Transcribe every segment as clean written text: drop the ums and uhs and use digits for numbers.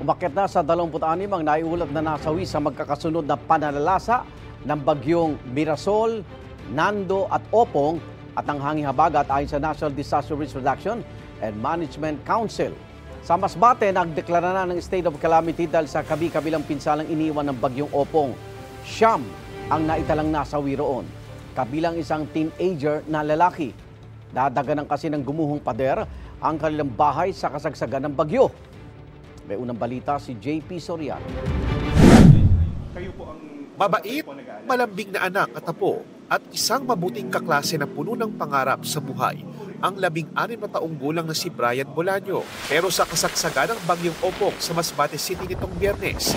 Umakyat na sa 26 ang naiulat na nasawi sa magkakasunod na pananalasa ng bagyong Mirasol, Nando at Opong at ang hanging habagat ayon sa National Disaster Risk Reduction and Management Council. Sa Masbate, nagdeklara na ng state of calamity dahil sa kabi-kabilang pinsalang iniwan ng bagyong Opong. Siyam ang naitalang nasawi roon, kabilang isang teenager na lalaki. Dadaganan kasi ng gumuhong pader ang kanilang bahay sa kasagsagan ng bagyo. May unang balita si JP Soriano. Mabait, malambing na anak at apo at isang mabuting kaklase na puno ng pangarap sa buhay ang 16 na taong gulang na si Brian Bolaño. Pero sa kasagsagan ng bagyong Opong sa Masbate City nitong Biyernes,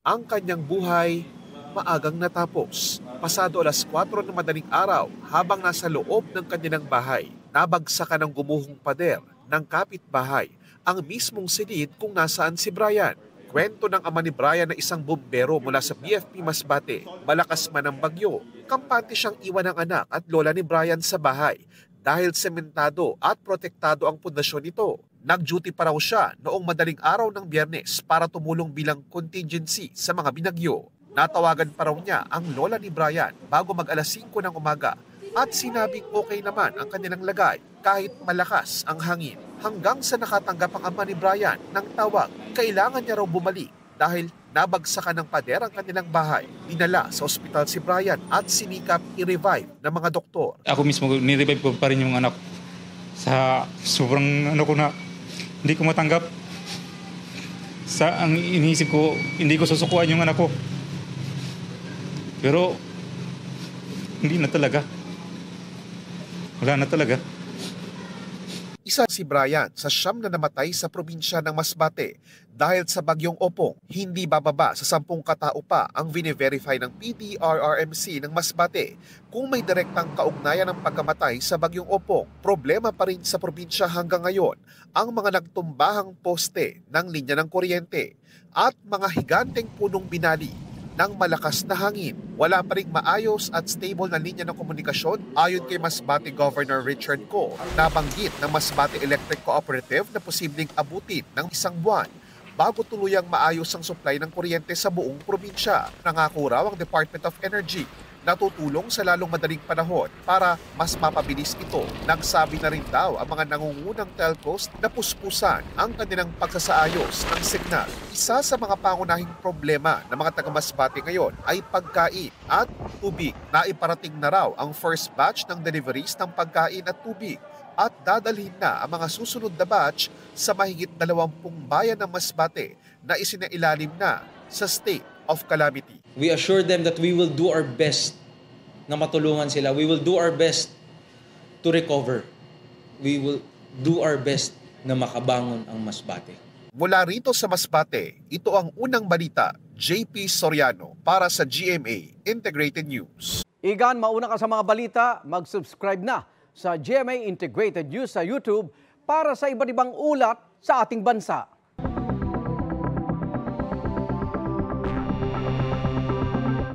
ang kanyang buhay maagang natapos. Pasado alas 4 ng madaling araw habang nasa loob ng kanilang bahay, nabagsakan ng gumuhong pader ng kapitbahay ang mismong silid kung nasaan si Brian. Kwento ng ama ni Brian na isang bumbero mula sa BFP Masbate, malakas man ang bagyo, kampante siyang iwan ng anak at lola ni Brian sa bahay dahil sementado at protektado ang pundasyon nito. Nag-duty pa raw siya noong madaling araw ng Biyernes para tumulong bilang contingency sa mga binagyo. Natawagan pa raw niya ang lola ni Brian bago mag-alas 5 ng umaga at sinabing okay naman ang kanilang lagay kahit malakas ang hangin. Hanggang sa nakatanggap ang ama ni Brian ng tawag, kailangan niya raw bumalik dahil nabagsakan ng pader ang kanilang bahay. Dinala sa ospital si Brian at sinikap i-revive ng mga doktor. Ako mismo, ni-revive ko pa rin yung anak sa sobrang ko na hindi ko matanggap. Sa ang iniisip ko, hindi ko susukuan yung anak ko. Pero hindi na talaga. Wala na talaga. Isa si Brian sa 9 na namatay sa probinsya ng Masbate dahil sa bagyong Opong. Hindi bababa sa 10 katao pa ang vine-verify ng PDRRMC ng Masbate kung may direktang kaugnayan ng pagkamatay sa bagyong Opong. Problema pa rin sa probinsya hanggang ngayon ang mga nagtumbahang poste ng linya ng kuryente at mga higanteng punong binali ng malakas na hangin. Wala pa ring maayos at stable na linya ng komunikasyon ayon kay Masbate Governor Richard Ko. Nabanggit ng Masbate Electric Cooperative na posibleng abutin ng 1 buwan bago tuluyang maayos ang supply ng kuryente sa buong probinsya. Nangako raw ang Department of Energy na tutulong sa lalong madaling panahon para mas mapabilis ito. Nagsabi na rin daw ang mga nangungunang telcos na puspusan ang kanilang pagsasaayos ng signal. Isa sa mga pangunahing problema ng mga taga-Masbate ngayon ay pagkain at tubig. Naiparating na raw ang first batch ng deliveries ng pagkain at tubig at dadalhin na ang mga susunod na batch sa mahigit 20 bayan ng Masbate na isinailalim na sa state of calamity. We assure them that we will do our best na matulungan sila. We will do our best to recover. We will do our best na makabangon ang Masbate. Mula rito sa Masbate, ito ang unang balita, JP Soriano para sa GMA Integrated News. Igan, mauna ka sa mga balita, mag-subscribe na sa GMA Integrated News sa YouTube para sa iba't ibang ulat sa ating bansa.